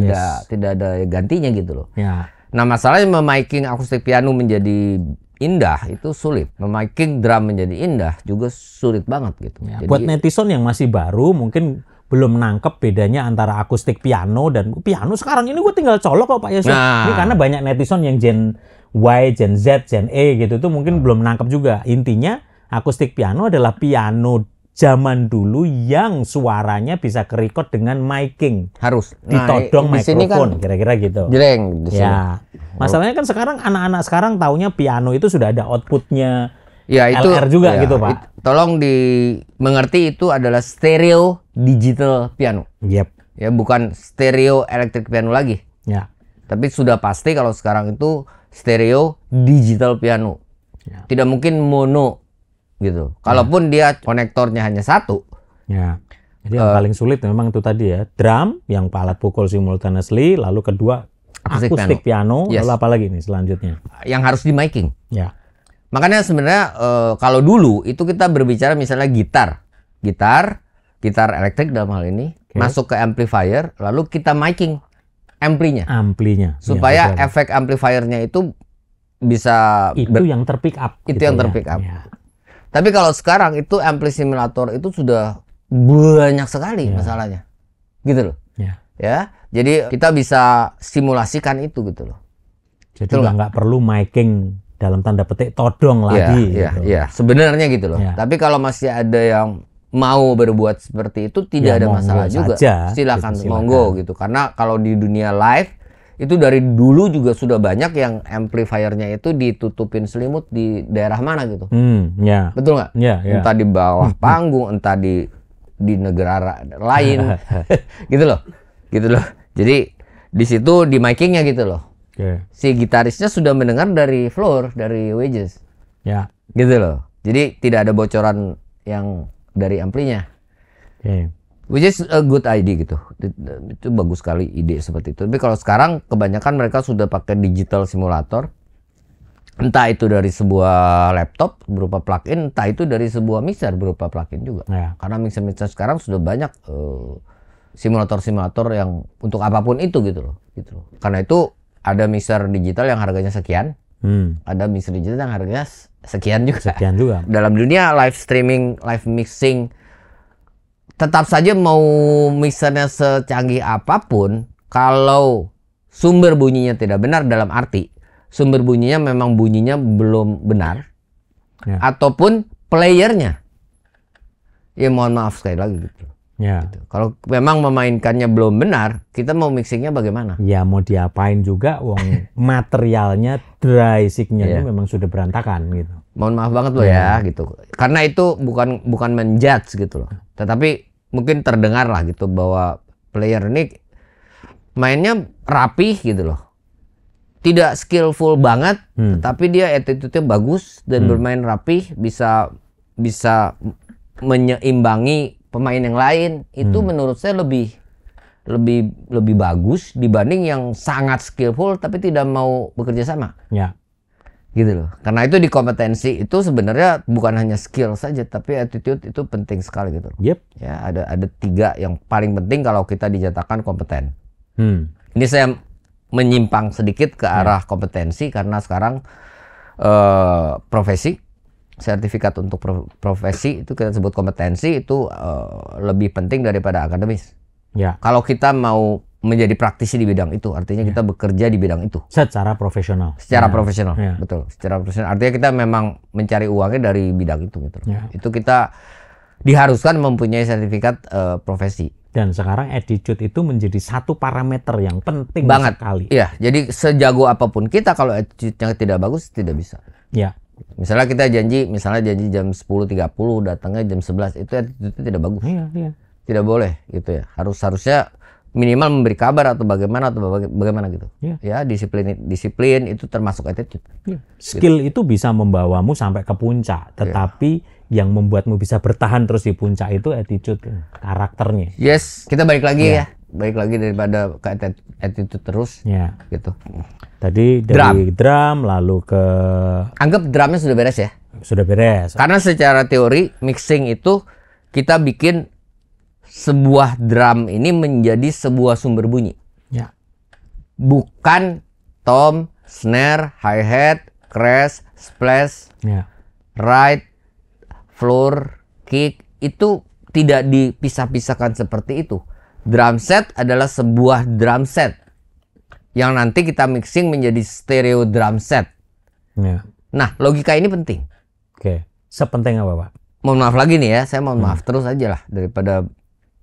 ada gantinya gitu loh. Ya. Nah, masalahnya memiking akustik piano menjadi indah itu sulit. Memiking drum menjadi indah juga sulit banget gitu. Ya, jadi, buat netizen yang masih baru mungkin belum nangkep bedanya antara akustik piano dan piano sekarang ini gue tinggal colok kok Pak Yasir. Ini karena banyak netizen yang Gen Y, Gen Z, Gen E gitu tuh mungkin belum nangkep juga. Intinya akustik piano adalah piano zaman dulu yang suaranya bisa ke-record dengan miking. Harus ditodong mikrofon, kira-kira gitu. Jreng di sini. Ya. Masalahnya kan sekarang anak-anak sekarang taunya piano itu sudah ada outputnya. Ya itu LR juga gitu Pak. Tolong dimengerti itu adalah stereo digital piano. Yep. Ya bukan stereo electric piano lagi. Ya. Tapi sudah pasti kalau sekarang itu stereo digital piano. Ya. Tidak mungkin mono gitu. Kalaupun dia konektornya hanya satu. Ya. Jadi yang paling sulit memang itu tadi ya, drum yang alat pukul simultaneously, lalu kedua akustik piano, lalu apa lagi nih selanjutnya? Yang harus di miking. Ya. Makanya sebenarnya kalau dulu itu kita berbicara misalnya gitar elektrik dalam hal ini masuk ke amplifier, lalu kita miking amplinya. Supaya efek amplifiernya itu bisa yang terpick up. Itu gitu yang terpick up. Ya. Tapi kalau sekarang itu ampli simulator itu sudah banyak sekali masalahnya. Gitu loh. Ya. Jadi kita bisa simulasikan itu gitu loh. Jadi nggak perlu miking dalam tanda petik todong lagi. Iya. Sebenarnya gitu loh. Tapi kalau masih ada yang mau berbuat seperti itu tidak ada masalah juga. Silakan monggo gitu. Karena kalau di dunia live itu dari dulu juga sudah banyak yang amplifiernya itu ditutupin selimut di daerah mana gitu. Betul nggak? Entah di bawah panggung, entah di negara lain, gitu loh. Jadi di situ di micingnya gitu loh. Si gitarisnya sudah mendengar dari floor, dari wedges, gitu loh. Jadi tidak ada bocoran yang dari amplinya. Which is a good idea gitu. Itu bagus sekali ide seperti itu. Tapi kalau sekarang kebanyakan mereka sudah pakai digital simulator. Entah itu dari sebuah laptop berupa plugin, entah itu dari sebuah mixer berupa plugin juga. Karena mixer-mixer sekarang sudah banyak simulator-simulator yang untuk apapun itu gitu loh. Karena itu ada mixer digital yang harganya sekian. Ada mixer digital yang harganya sekian juga. Dalam dunia live streaming, live mixing, tetap saja mau mixernya secanggih apapun, kalau sumber bunyinya tidak benar, dalam arti sumber bunyinya memang bunyinya belum benar, ataupun playernya, ya mohon maaf sekali lagi gitu. Gitu. Kalau memang memainkannya belum benar, kita mau mixingnya bagaimana? Ya mau diapain juga, wong materialnya dry signal itu memang sudah berantakan gitu. Mohon maaf banget loh ya gitu. Karena itu bukan menjudge gitu loh. Tetapi mungkin terdengar lah gitu bahwa player ini mainnya rapih gitu loh. Tidak skillful banget, tapi dia attitude-nya bagus dan bermain rapih, bisa menyeimbangi pemain yang lain itu menurut saya lebih bagus dibanding yang sangat skillful tapi tidak mau bekerja sama. Ya. Gitu loh. Karena itu di kompetensi itu sebenarnya bukan hanya skill saja tapi attitude itu penting sekali gitu. Yep. Ya, ada 3 yang paling penting kalau kita dinyatakan kompeten. Ini saya menyimpang sedikit ke arah kompetensi karena sekarang profesi, sertifikat untuk profesi itu kita sebut kompetensi itu lebih penting daripada akademis. Ya. Kalau kita mau menjadi praktisi di bidang itu, artinya kita bekerja di bidang itu. Secara profesional. Secara profesional, Ya. betul. Secara profesional. Artinya kita memang mencari uangnya dari bidang itu, gitu. Ya. Itu kita diharuskan mempunyai sertifikat profesi. Dan sekarang attitude itu menjadi satu parameter yang penting Banget. sekali. Iya, jadi sejago apapun kita kalau attitude-nya tidak bagus tidak bisa. Ya. Misalnya kita janji jam 10.30 datangnya jam 11 itu attitude tidak bagus. Iya, iya. Tidak boleh gitu ya. Harusnya minimal memberi kabar atau bagaimana gitu. Iya. Ya, disiplin itu termasuk attitude. Iya. Skill itu bisa membawamu sampai ke puncak, tetapi yang membuatmu bisa bertahan terus di puncak itu attitude, karakternya. Yes, kita balik lagi ya. Balik lagi daripada ke attitude terus. Ya. Gitu. Tadi dari drum lalu ke Anggap drumnya sudah beres ya. sudah beres. Karena secara teori mixing itu kita bikin sebuah drum ini menjadi sebuah sumber bunyi. Ya. Bukan tom, snare, hi-hat, crash, splash, Ya. ride, floor, kick itu tidak dipisah-pisahkan seperti itu. Drum set adalah sebuah drum set yang nanti kita mixing menjadi stereo drum set. Ya. Nah, logika ini penting. Oke. Sepenting apa, Pak? Mohon maaf lagi nih ya, saya mohon maaf terus aja lah daripada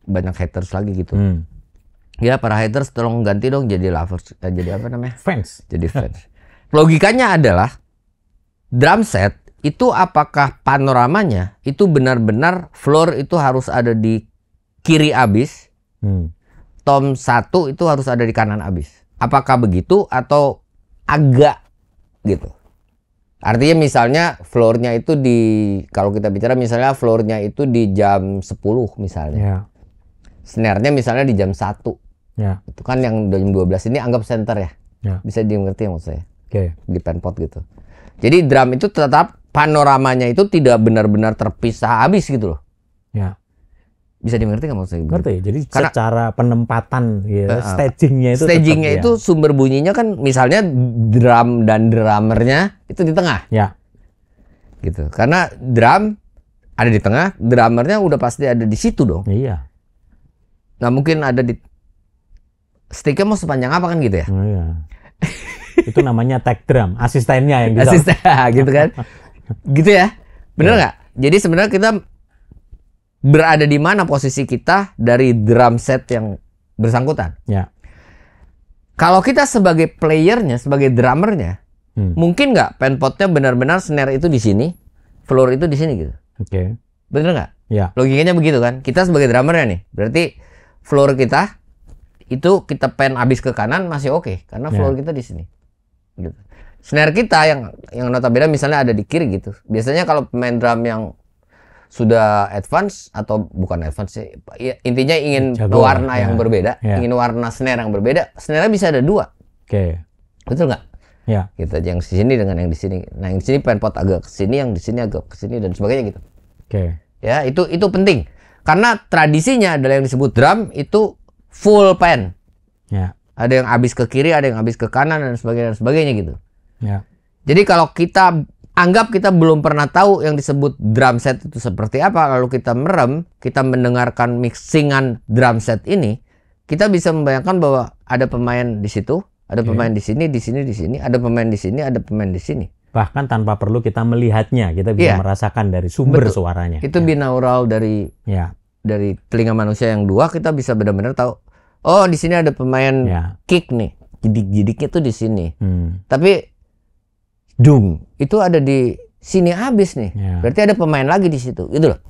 banyak haters lagi gitu. Ya, para haters tolong ganti dong jadi lovers, jadi apa namanya? Fans. Jadi fans. Logikanya adalah drum set itu apakah panoramanya itu benar-benar floor itu harus ada di kiri abis, tom 1 itu harus ada di kanan abis. Apakah begitu atau agak gitu? Artinya misalnya floornya itu kalau kita bicara misalnya floornya itu di jam 10 misalnya. Ya. Snare-nya misalnya di jam 1. Ya. Itu kan yang jam 12 ini anggap center ya. Ya. Bisa dimengerti maksud saya. Oke. Di penpot gitu. Jadi drum itu tetap panoramanya itu tidak benar-benar terpisah habis gitu loh. Ya. Bisa dimengerti nggak maksud saya? Ngerti. Jadi Karena- secara penempatan ya, stagingnya itu Stagingnya tetap, itu sumber bunyinya kan misalnya drum dan drummernya itu di tengah ya. gitu. Karena drum ada di tengah, drummernya udah pasti ada di situ dong. Iya. Nggak mungkin ada di sticknya mau sepanjang apa kan gitu ya? Oh, iya. Itu namanya tag drum, asistennya yang bisa. Asisten gitu kan? Gitu ya? Bener nggak? Jadi sebenarnya kita berada di mana posisi kita dari drum set yang bersangkutan. Ya. Kalau kita sebagai playernya, sebagai drummernya, mungkin nggak penpotnya benar-benar snare itu di sini, floor itu di sini gitu. Oke. Bener nggak? Ya. Logikanya begitu kan? Kita sebagai drummernya nih, berarti floor kita itu kita pen abis ke kanan masih oke, karena floor kita di sini. Gitu. Snare kita yang notabene misalnya ada di kiri gitu. Biasanya kalau pemain drum yang sudah advance atau bukan advance sih, ya, intinya ingin Jago, warna ya. yang berbeda, Ya. ingin warna snare yang berbeda, snare-nya bisa ada 2. Oke. Betul nggak? Ya. Gitu, yang di sini dengan yang di sini. Nah, yang di sini penpot agak ke sini, yang di sini agak ke sini dan sebagainya gitu. Oke. Ya, itu penting. Karena tradisinya adalah yang disebut drum itu full pen. Ya. Ada yang habis ke kiri, ada yang habis ke kanan dan sebagainya gitu. Ya. Jadi kalau kita anggap kita belum pernah tahu yang disebut drum set itu seperti apa, lalu kita merem, kita mendengarkan mixingan drum set ini, kita bisa membayangkan bahwa ada pemain di situ, ada pemain di sini, ada pemain di sini, ada pemain di sini. Bahkan tanpa perlu kita melihatnya, kita bisa Iya. merasakan dari sumber Betul. suaranya. Itu binaural dari Ya. telinga manusia yang 2, kita bisa benar-benar tahu. Oh, di sini ada pemain Ya. kick nih, jidik-jidiknya tuh di sini. Tapi Dung itu ada di sini habis nih. Ya. Berarti ada pemain lagi di situ, gitu loh.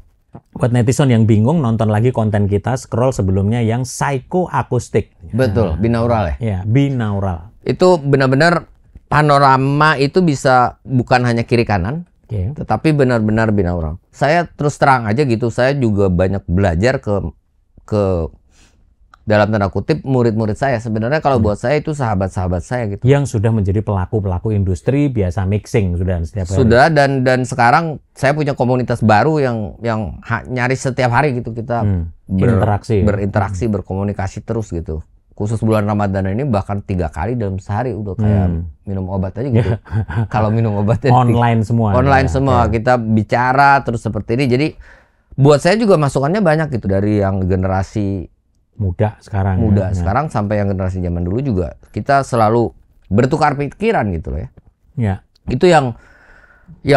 buat netizen yang bingung, nonton lagi konten kita, scroll sebelumnya yang psychoakustik. Betul, binaural ya. Ya, binaural. Itu benar-benar panorama itu bisa bukan hanya kiri kanan, Oke. tetapi benar-benar binaural. Saya terus terang aja gitu, saya juga banyak belajar ke dalam tanda kutip murid-murid saya. Sebenarnya kalau buat saya itu sahabat-sahabat saya gitu. Yang sudah menjadi pelaku-pelaku industri biasa mixing sudah setiap hari. Sudah, dan sekarang saya punya komunitas baru yang nyaris setiap hari gitu kita berinteraksi, berkomunikasi terus gitu. Khusus bulan Ramadan ini bahkan 3 kali dalam sehari udah kayak minum obat aja gitu. Kalau minum obatnya Online semua. online ya. semua, kita bicara terus seperti ini. Jadi buat saya juga masukannya banyak gitu, dari yang generasi Muda sekarang. muda ya. sekarang sampai yang generasi zaman dulu juga kita selalu bertukar pikiran gitu loh ya. Ya. Itu yang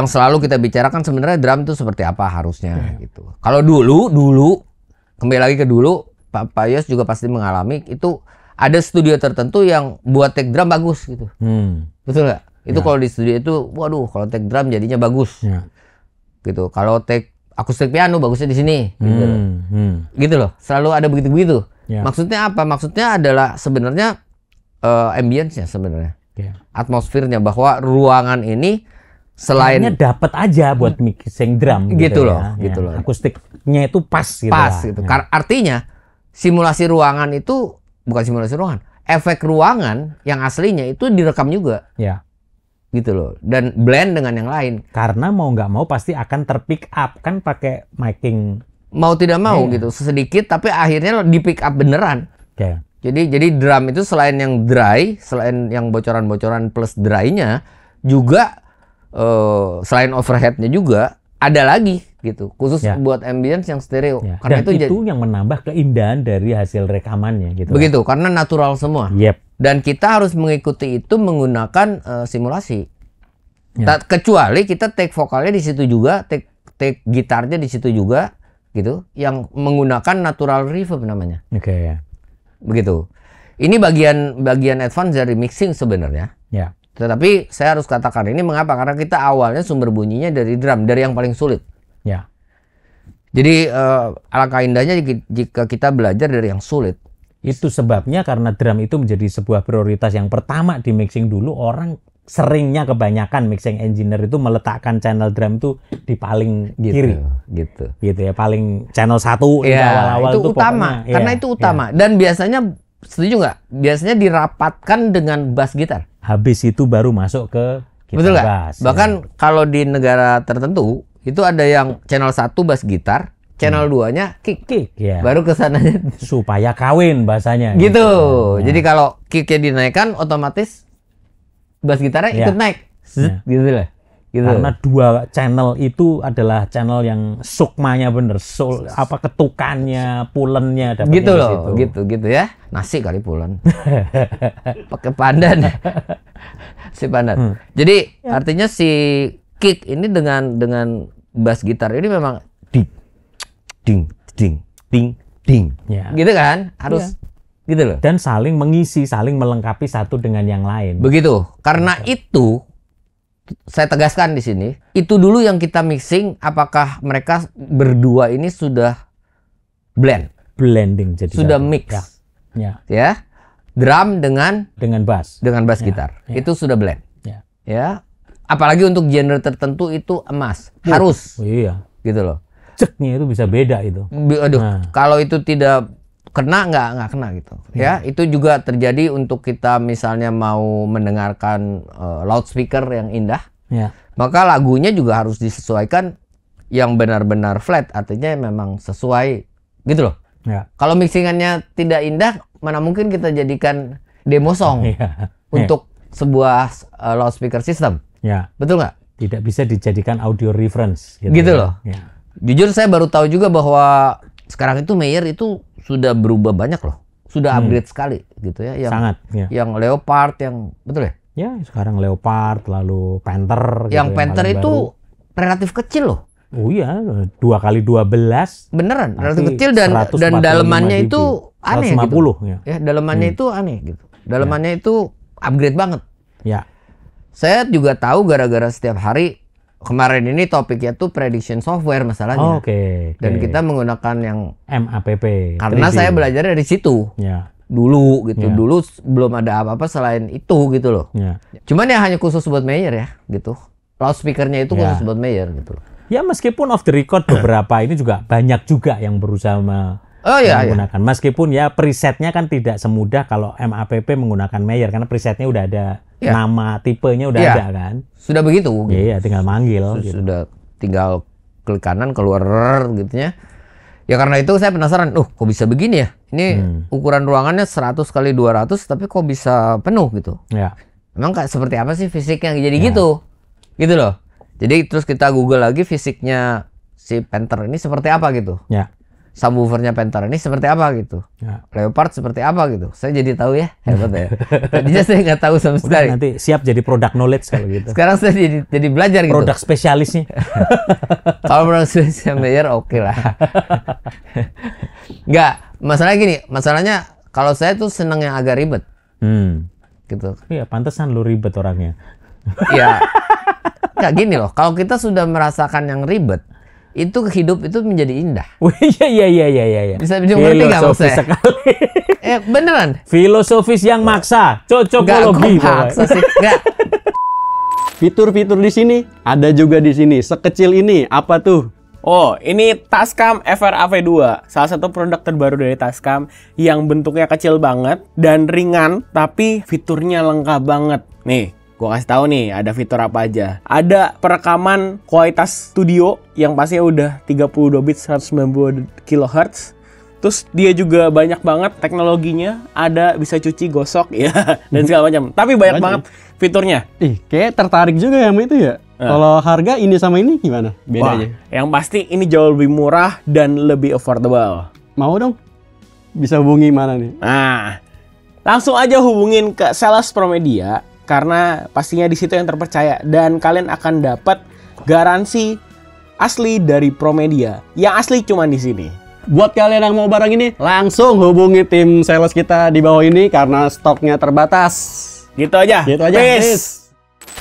selalu kita bicarakan, sebenarnya drum itu seperti apa harusnya gitu. Kalau dulu kembali lagi ke dulu, Pak Yos juga pasti mengalami itu, ada studio tertentu yang buat take drum bagus gitu. Betul nggak? Itu kalau di studio itu, waduh, kalau take drum jadinya bagus. Ya. Gitu. Kalau take akustik piano bagusnya di sini gitu loh. Gitu loh. Selalu ada begitu-begitu. Ya. Maksudnya apa? Maksudnya adalah sebenarnya ambience-nya sebenarnya. Ya. Atmosfernya, bahwa ruangan ini selain Kayaknya dapat aja buat mixing drum Gitu loh, ya. gitu Ya. loh. Akustiknya itu pas gitu. pas lah. gitu. Ya. Artinya simulasi ruangan itu bukan simulasi ruangan. Efek ruangan yang aslinya itu direkam juga. Ya. Gitu loh. Dan blend dengan yang lain. Karena mau nggak mau pasti akan terpick up kan pakai miking. Mau tidak mau Iya. gitu. Sedikit tapi akhirnya di pick up beneran. Oke. Jadi drum itu selain yang dry, selain yang bocoran-bocoran plus dry-nya, juga selain overhead-nya juga ada lagi gitu. Khusus Ya. buat ambience yang stereo. Ya. Karena Dan itu itu yang menambah keindahan dari hasil rekamannya gitu. begitu, karena natural semua. Yep. Dan kita harus mengikuti itu menggunakan simulasi. Ya. Kecuali kita take vokalnya di situ juga, take gitarnya di situ juga, gitu. Yang menggunakan natural reverb namanya. Oke ya. Begitu. Ini bagian advance dari mixing sebenarnya. Ya. Tetapi saya harus katakan ini mengapa? Karena kita awalnya sumber bunyinya dari drum, dari yang paling sulit. Ya. Jadi alangkah indahnya jika kita belajar dari yang sulit. Itu sebabnya karena drum itu menjadi sebuah prioritas yang pertama di mixing dulu. Orang seringnya kebanyakan mixing engineer itu meletakkan channel drum itu di paling kiri. Gitu. Gitu ya, paling channel 1 Iya, awal-awal itu tuh utama. pokoknya, Karena iya, itu utama. Dan biasanya, setuju nggak? Biasanya dirapatkan dengan bass gitar. Habis itu baru masuk ke gitar Betul nggak? bass. Bahkan kalau di negara tertentu, itu ada yang channel 1 bass gitar, channel 2-nya kick. kick ya. Baru kesananya. Supaya kawin bahasanya. Gitu. Ya. Jadi kalau kicknya dinaikkan, otomatis bass gitarnya Ya. ikut naik. Ya. Gitu lah. Gitu. Karena 2 channel itu adalah channel yang sukmanya bener, ketukannya, pulennya dapatnya gitu di loh, situ. gitu ya. Nasi kali pulen. Pakai pandan. Si pandan. Jadi artinya si kick ini dengan bass gitar ini memang ding ding. Ya. Gitu kan? Harus gitu loh. Dan saling mengisi, saling melengkapi satu dengan yang lain. Begitu. Karena itu saya tegaskan di sini, itu dulu yang kita mixing, apakah mereka berdua ini sudah blend, Blending jadi sudah satu. mix. Ya. Ya. Drum dengan Dengan bass. gitar. ya. Itu sudah blend. Ya. Ya. Apalagi untuk genre tertentu itu emas. Harus Oh, iya. gitu loh. Ceknya itu bisa beda itu. Aduh, Nah. kalau itu tidak kena nggak kena gitu. Ya, itu juga terjadi untuk kita misalnya mau mendengarkan loudspeaker yang indah. Ya. Maka lagunya juga harus disesuaikan yang benar-benar flat, artinya memang sesuai gitu loh. Ya. Kalau mixingannya tidak indah, mana mungkin kita jadikan demo song Ya. untuk sebuah loudspeaker system. Ya. Betul nggak? Tidak bisa dijadikan audio reference. Gitu ya. loh. Ya. Jujur saya baru tahu juga bahwa sekarang itu Meyer itu sudah berubah banyak loh. Sudah upgrade sekali gitu ya. Yang, Sangat. Ya. Yang Leopard, yang betul ya? Ya, sekarang Leopard, lalu Panther. Yang gitu, Panther paling itu baru. relatif kecil loh. Oh iya, 2x12. Beneran, Tapi relatif kecil dan 145 dalemannya dB. itu aneh 150 gitu. ya. Ya, dalemannya itu aneh gitu. Dalemannya itu upgrade banget. Ya. Saya juga tahu gara-gara setiap hari kemarin ini topiknya tuh prediction software masalahnya. Oke. Dan kita menggunakan yang MAPP. karena 3D. saya belajar dari situ. Ya. Dulu gitu. Ya. Dulu belum ada apa-apa selain itu gitu loh. Ya. Cuman ya hanya khusus buat Meyer ya gitu. loudspeakernya itu Ya. khusus buat Mayer gitu. Ya meskipun off the record beberapa ini juga banyak juga yang berusaha Oh iya, iya. menggunakan. Meskipun ya presetnya kan tidak semudah kalau MAPP menggunakan Mayer karena presetnya udah ada Ya. nama tipenya udah Ya. ada kan. Sudah begitu. Gitu. Iya, tinggal manggil. Gitu. Sudah tinggal klik kanan keluar gitu ya. Ya karena itu saya penasaran, kok bisa begini ya? Ini ukuran ruangannya 100 kali 200 tapi kok bisa penuh gitu. Ya. Emang kayak seperti apa sih fisiknya jadi gitu? Gitu loh. Jadi terus kita Google lagi fisiknya si Panther ini seperti apa gitu. Ya. Subwoofernya Panther ini seperti apa gitu. Ya. Leopard seperti apa gitu. Saya jadi tahu ya, hebat ya. Tadinya saya nggak tahu sama Udah, sekali. nanti siap jadi product knowledge kalau gitu. Sekarang saya jadi belajar gitu. Produk spesialisnya. Kalau produk spesial Mayer oke lah. Nggak, masalahnya gini. Masalahnya kalau saya tuh seneng yang agak ribet gitu. Iya, pantesan lu ribet orangnya. Ya, nggak gini loh. Kalau kita sudah merasakan yang ribet, itu hidup itu menjadi indah. Wih, iya. Bisa dimengerti nggak maksud Filosofis saya? sekali. Beneran. Filosofis yang maksa, cocokologi. Nggak, maksa sih. Nggak. Fitur-fitur di sini ada juga di sini. Sekecil ini apa tuh? Oh, ini Tascam FR-AV2, salah satu produk terbaru dari Tascam yang bentuknya kecil banget dan ringan, tapi fiturnya lengkap banget. Nih, gua kasih tahu nih, ada fitur apa aja. Ada perekaman kualitas studio yang pastinya udah 32 bit 192 kHz. Terus dia juga banyak banget teknologinya, ada bisa cuci, gosok ya dan segala macam. Tapi banyak banget fiturnya. Kayak tertarik juga yang itu ya. Kalau harga ini sama ini gimana? Beda Wah, aja. yang pasti ini jauh lebih murah dan lebih affordable. Mau dong? Bisa hubungi mana nih? Nah, langsung aja hubungin ke Sales Promedia karena pastinya di situ yang terpercaya dan kalian akan dapat garansi asli dari Promedia. Yang asli cuma di sini. Buat kalian yang mau barang ini, langsung hubungi tim sales kita di bawah ini karena stoknya terbatas. Gitu aja. Gitu aja. Peace.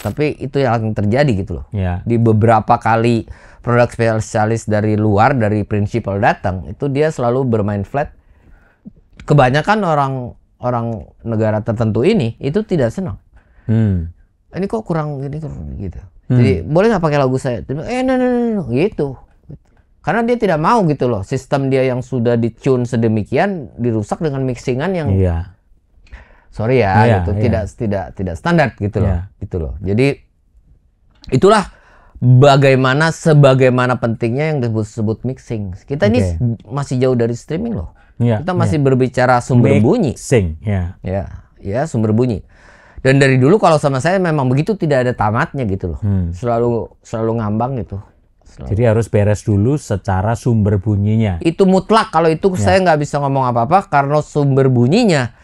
Tapi itu yang terjadi gitu loh. Ya. Di beberapa kali produk spesialis dari luar, dari principal datang, itu dia selalu bermain flat. Kebanyakan orang negara tertentu ini itu tidak senang. Ini kok kurang gini gitu. Jadi boleh nggak pakai lagu saya? No, gitu. Karena dia tidak mau gitu loh. Sistem dia yang sudah di-tune sedemikian dirusak dengan mixingan yang Iya. sorry ya, Iya, gitu. iya. Tidak standar gitu loh. Iya. Gitu loh. Jadi itulah sebagaimana pentingnya yang disebut mixing. Kita ini masih jauh dari streaming loh. Iya, Kita masih berbicara sumber bunyi. Sing, ya. Ya, sumber bunyi. Dan dari dulu kalau sama saya memang begitu, tidak ada tamatnya gitu loh. Selalu ngambang gitu. Jadi harus beres dulu secara sumber bunyinya. Itu mutlak. Kalau itu saya nggak bisa ngomong apa-apa karena sumber bunyinya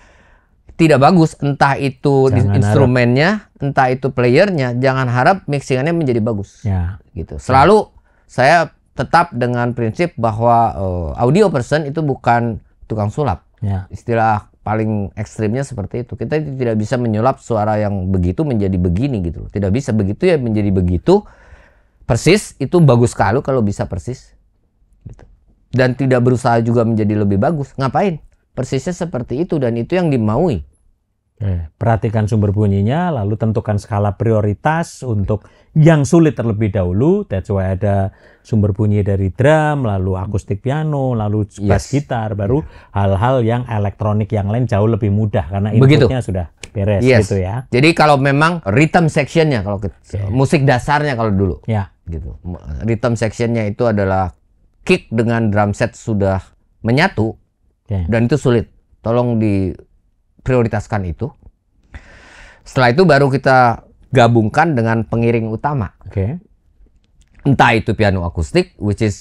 tidak bagus. Entah itu instrumennya, entah itu playernya. Jangan harap mixingannya menjadi bagus. Ya. Gitu. Selalu saya tetap dengan prinsip bahwa audio person itu bukan tukang sulap. Ya. Istilah paling ekstrimnya seperti itu. Kita tidak bisa menyulap suara yang begitu menjadi begini gitu loh. Tidak bisa begitu ya menjadi begitu. Persis itu bagus sekali kalau bisa persis. Gitu. Dan tidak berusaha juga menjadi lebih bagus. Ngapain? Persisnya seperti itu dan itu yang dimaui. Perhatikan sumber bunyinya, lalu tentukan skala prioritas untuk yang sulit terlebih dahulu. That's why ada sumber bunyi dari drum, lalu akustik piano, lalu bass gitar, baru hal-hal yang elektronik yang lain jauh lebih mudah karena inputnya sudah beres gitu ya. Jadi kalau memang rhythm sectionnya, kalau musik dasarnya kalau dulu, gitu. Rhythm sectionnya itu adalah kick dengan drum set sudah menyatu dan itu sulit. Tolong diprioritaskan itu. Setelah itu baru kita gabungkan dengan pengiring utama. Entah itu piano akustik, which is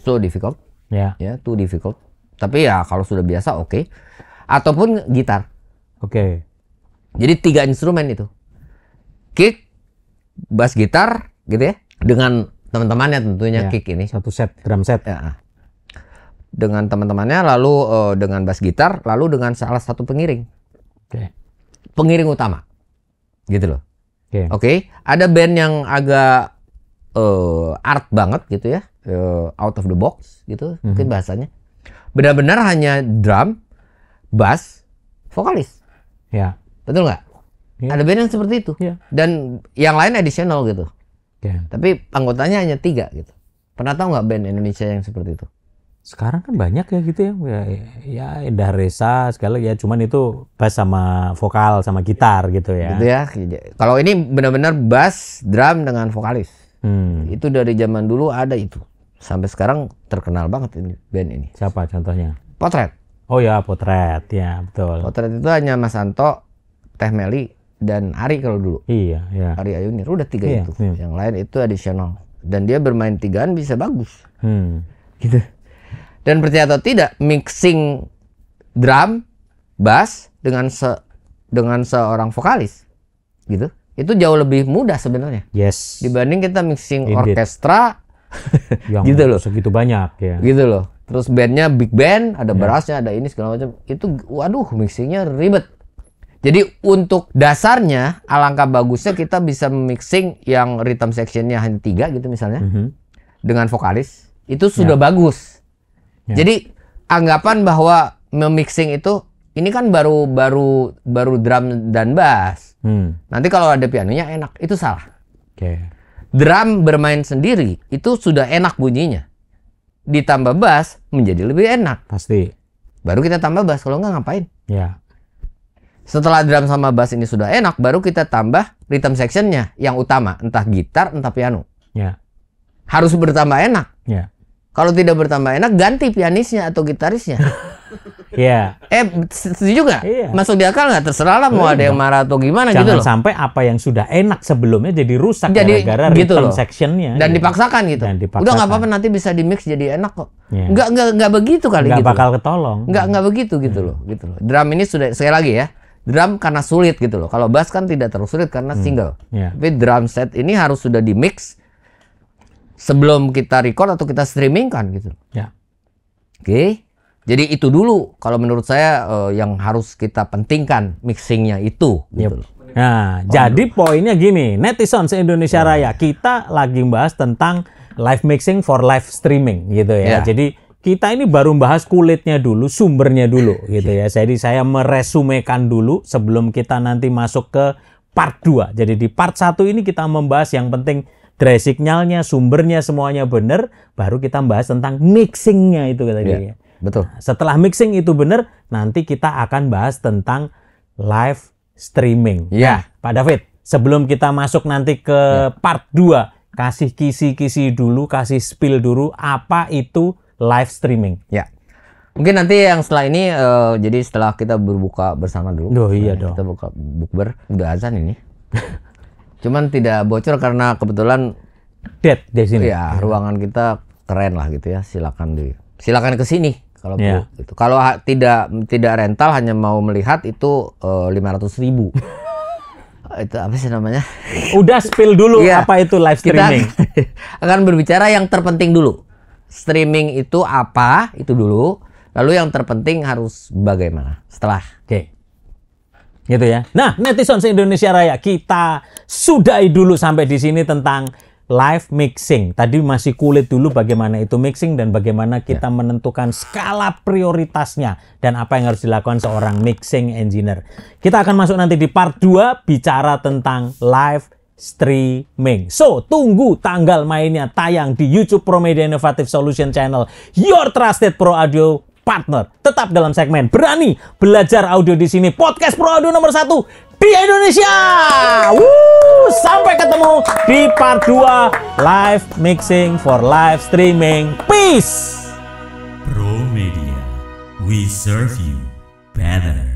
so difficult, too difficult. Tapi ya kalau sudah biasa oke. Ataupun gitar. Jadi 3 instrumen itu. Kick, bass gitar, gitu ya. Dengan teman-temannya tentunya kick ini. Satu set, drum set. Dengan teman-temannya, lalu dengan bass gitar, lalu dengan salah satu pengiring. Pengiring utama. Gitu loh. Ada band yang agak art banget gitu ya. Out of the box gitu mungkin bahasanya. Benar-benar hanya drum, bass, vokalis. Betul nggak? Ada band yang seperti itu. Dan yang lain additional gitu. Oke. Tapi anggotanya hanya 3 gitu. Pernah tahu nggak band Indonesia yang seperti itu? Sekarang kan banyak ya gitu ya. Ya Indah Resa segala ya, cuman itu bass sama vokal sama gitar gitu ya. Gitu ya. Kalau ini benar-benar bass, drum dengan vokalis. Itu dari zaman dulu ada itu. Sampai sekarang terkenal banget ini band ini. Siapa contohnya? Potret. Oh ya, Potret. Ya, betul. Potret itu hanya Mas Anto, Teh Meli, dan Ari kalau dulu. Iya, ya. Ari Ayunir, udah 3 Iya, itu. iya. Yang lain itu additional. Dan dia bermain 3an bisa bagus. Gitu. Dan percaya atau tidak, mixing drum, bass dengan seorang vokalis, gitu, itu jauh lebih mudah sebenarnya. Yes. Dibanding kita mixing Indeed. orkestra, Yang gitu loh. segitu banyak ya. Gitu loh. Terus bandnya big band, ada brassnya, ada ini segala macam. Itu, waduh, mixingnya ribet. Jadi untuk dasarnya, alangkah bagusnya kita bisa mixing yang rhythm sectionnya hanya 3 gitu misalnya, dengan vokalis, itu sudah bagus. Jadi anggapan bahwa memixing itu ini kan baru drum dan bass. Nanti kalau ada pianonya enak, itu salah. Oke. Drum bermain sendiri itu sudah enak bunyinya. Ditambah bass menjadi lebih enak. Pasti. Baru kita tambah bass, kalau nggak ngapain. Ya. Setelah drum sama bass ini sudah enak, baru kita tambah rhythm sectionnya yang utama, entah gitar, entah piano. Ya. Harus bertambah enak. Ya. Kalau tidak bertambah enak, ganti pianisnya atau gitarisnya. Ya. Setuju nggak? Iya. Masuk di akal nggak? Terserah lah mau ada yang marah atau gimana gitu Jangan loh. sampai apa yang sudah enak sebelumnya jadi rusak Jadi gara-gara gitu rhythm loh. sectionnya. Dan gitu. dipaksakan gitu. Dan dipaksakan. Udah nggak apa-apa, nanti bisa di mix jadi enak kok. Iya. Nggak begitu kali Nggak gitu. bakal ketolong. Nggak begitu gitu loh. Drum ini sudah, sekali lagi ya, drum karena sulit gitu loh. Kalau bass kan tidak terlalu sulit karena single. Iya. Tapi drum set ini harus sudah di mix sebelum kita record atau kita streaming kan gitu. Ya. Oke. Jadi itu dulu kalau menurut saya yang harus kita pentingkan, mixingnya itu gitu loh. Nah, jadi poinnya gini, netizen se-Indonesia Raya, kita lagi bahas tentang live mixing for live streaming gitu ya. Ya. Jadi kita ini baru bahas kulitnya dulu, sumbernya dulu gitu ya. Jadi saya meresumekan dulu sebelum kita nanti masuk ke part 2. Jadi di part 1 ini kita membahas yang penting dry signalnya, sumbernya semuanya benar, baru kita bahas tentang mixingnya itu tadi ya. Betul. Setelah mixing itu benar, nanti kita akan bahas tentang live streaming. Ya. Nah, Pak David, sebelum kita masuk nanti ke part 2, kasih kisi-kisi dulu, kasih spill dulu, apa itu live streaming? Ya. Mungkin nanti yang setelah ini, jadi setelah kita berbuka bersama dulu. Oh iya dong. Kita buka bukber, udah azan ini. Cuman tidak bocor karena kebetulan Dead di sini. ya ruangan kita keren lah gitu ya. Silakan ke sini kalau Ya. perlu gitu. Kalau tidak rental, hanya mau melihat itu 500.000. Itu apa sih namanya? Udah spill dulu Iya. apa itu live streaming. Kita akan berbicara yang terpenting dulu. Streaming itu apa? Itu dulu. Lalu yang terpenting harus bagaimana setelah. Oke. Gitu ya. Nah, netizen se-Indonesia Raya, kita sudahi dulu sampai di sini tentang live mixing. Tadi masih kulit dulu bagaimana itu mixing dan bagaimana kita menentukan skala prioritasnya dan apa yang harus dilakukan seorang mixing engineer. Kita akan masuk nanti di part 2 bicara tentang live streaming. So, tunggu tanggal mainnya tayang di YouTube Pro Media Innovative Solution Channel, your trusted Pro Audio partner. Tetap dalam segmen Berani Belajar Audio di sini, podcast Pro Audio nomor 1 di Indonesia. Sampai ketemu di part 2 live mixing for live streaming. Peace. Pro Media, we serve you better.